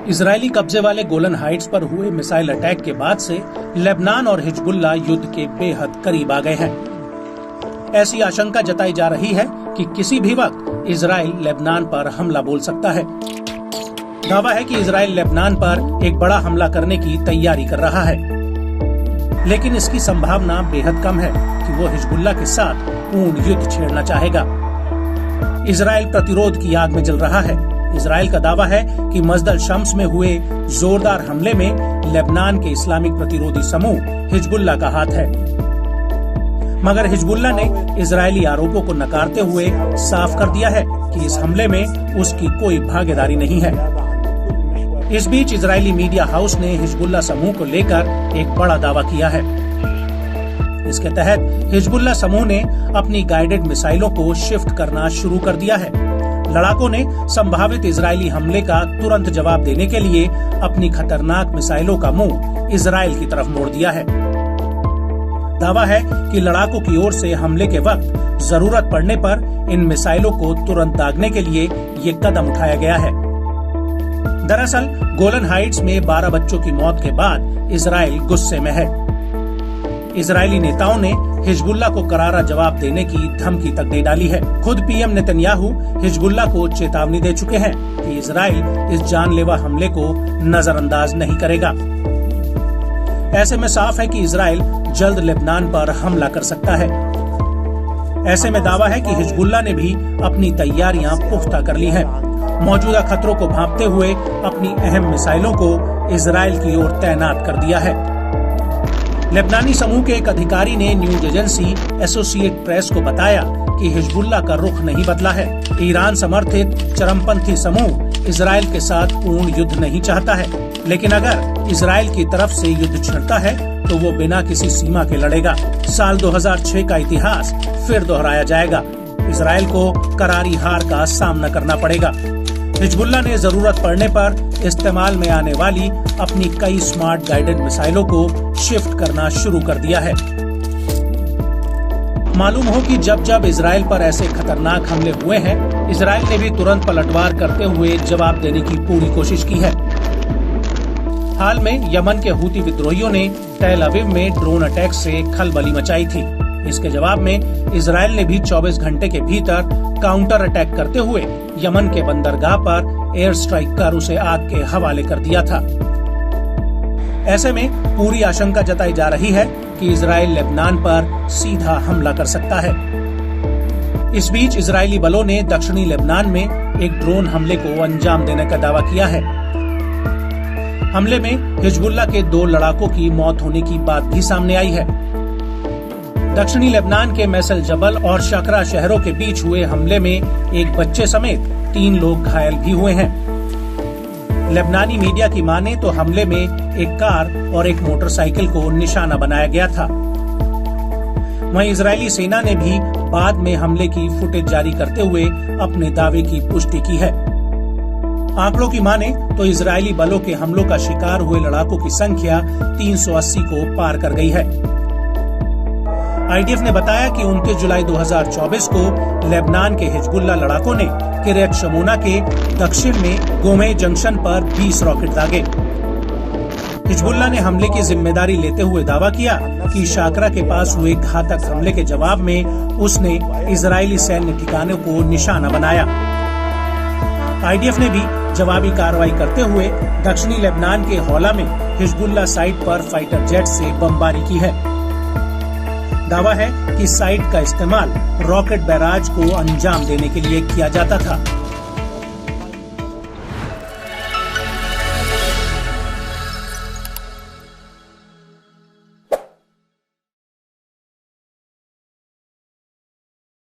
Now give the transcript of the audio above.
Israeli कब्जे वाले Golan Heights पर हुए मिसाइल अटैक के बाद से लेबनान और हिजबुल्लाह युद्ध के बेहद करीब आ गए हैं। ऐसी आशंका जताई जा रही है कि किसी भी वक्त इजराइल लेबनान पर हमला बोल सकता है। दावा है कि इजराइल लेबनान पर एक बड़ा हमला करने की तैयारी कर रहा है, लेकिन इसकी संभावना बेहद कम है कि वो हिजबुल्लाह के साथ पूर्ण युद्ध छेड़ना चाहेगा। इजराइल प्रतिरोध की आग में जल रहा है। इजराइल का दावा है कि मस्जिद शम्स में हुए जोरदार हमले में लेबनान के इस्लामिक प्रतिरोधी समूह हिजबुल्लाह का हाथ है, मगर हिजबुल्लाह ने इजरायली आरोपों को नकारते हुए साफ कर दिया है कि इस हमले में उसकी कोई भागीदारी नहीं है। इस बीच इजरायली मीडिया हाउस ने हिजबुल्लाह समूह को लेकर एक बड़ा दावा किया है। इसके तहत हिजबुल्लाह समूह ने अपनी गाइडेड मिसाइलों को शिफ्ट करना शुरू कर दिया है। लड़ाकों ने संभावित इजरायली हमले का तुरंत जवाब देने के लिए अपनी खतरनाक मिसाइलों का मुंह इजराइल की तरफ मोड़ दिया है। दावा है कि लड़ाकों की ओर से हमले के वक्त जरूरत पड़ने पर इन मिसाइलों को तुरंत दागने के लिए ये कदम उठाया गया है। दरअसल गोलन हाइट्स में 12 बच्चों की मौत के बाद इजराइल गुस्से में है। इजरायली नेताओं ने हिजबुल्लाह को करारा जवाब देने की धमकी तक दे डाली है। खुद पीएम नेतन्याहू हिजबुल्लाह को चेतावनी दे चुके हैं कि इजराइल इस जानलेवा हमले को नजरअंदाज नहीं करेगा। ऐसे में साफ है कि इजराइल जल्द लेबनान पर हमला कर सकता है। ऐसे में दावा है कि हिजबुल्लाह ने भी अपनी तैयारियां पुख्ता कर ली हैं। मौजूदा खतरों को भांपते हुए अपनी अहम मिसाइलों को इजराइल की ओर तैनात कर दिया है। लेबनानी समूह के एक अधिकारी ने न्यूज एजेंसी एसोसिएट प्रेस को बताया कि हिजबुल्लाह का रुख नहीं बदला है। ईरान समर्थित चरमपंथी समूह इजराइल के साथ पूर्ण युद्ध नहीं चाहता है, लेकिन अगर इजराइल की तरफ से युद्ध छिड़ता है तो वो बिना किसी सीमा के लड़ेगा। साल 2006 का इतिहास फिर दोहराया जाएगा। इजराइल को करारी हार का सामना करना पड़ेगा। हिजबुल्लाह ने जरूरत पड़ने पर इस्तेमाल में आने वाली अपनी कई स्मार्ट गाइडेड मिसाइलों को शिफ्ट करना शुरू कर दिया है। मालूम हो कि जब जब इजराइल पर ऐसे खतरनाक हमले हुए हैं, इजराइल ने भी तुरंत पलटवार करते हुए जवाब देने की पूरी कोशिश की है। हाल में यमन के हूती विद्रोहियों ने तेल अवीव में ड्रोन अटैक से खलबली मचाई थी। इसके जवाब में इजराइल ने भी 24 घंटे के भीतर काउंटर अटैक करते हुए यमन के बंदरगाह पर एयर स्ट्राइक कर उसे आग के हवाले कर दिया था। ऐसे में पूरी आशंका जताई जा रही है कि इजराइल लेबनान पर सीधा हमला कर सकता है। इस बीच इजरायली बलों ने दक्षिणी लेबनान में एक ड्रोन हमले को अंजाम देने का दावा किया है। हमले में हिजबुल्लाह के 2 लड़ाकों की मौत होने की बात भी सामने आई है। दक्षिणी लेबनान के मैसल जबल और शकरा शहरों के बीच हुए हमले में एक बच्चे समेत 3 लोग घायल भी हुए हैं। लेबनानी मीडिया की माने तो हमले में एक कार और एक मोटरसाइकिल को निशाना बनाया गया था। वहीं इजरायली सेना ने भी बाद में हमले की फुटेज जारी करते हुए अपने दावे की पुष्टि की है। आंकड़ों की माने तो इजरायली बलों के हमलों का शिकार हुए लड़ाकों की संख्या 380 को पार कर गई है। आईडीएफ ने बताया कि 29 जुलाई 2024 को लेबनान के हिजबुल्लाह लड़ाकों ने किर्यत शमोना के दक्षिण में गोमे जंक्शन पर 20 रॉकेट दागे। हिजबुल्लाह ने हमले की जिम्मेदारी लेते हुए दावा किया कि शाकरा के पास हुए घातक हमले के जवाब में उसने इजरायली सैन्य ठिकानों को निशाना बनाया। आईडीएफ ने भी जवाबी कार्रवाई करते हुए दक्षिणी लेबनान के हौला में हिजबुल्लाह साइट पर फाइटर जेट से बमबारी की है। दावा है कि साइट का इस्तेमाल रॉकेट बैराज को अंजाम देने के लिए किया जाता था।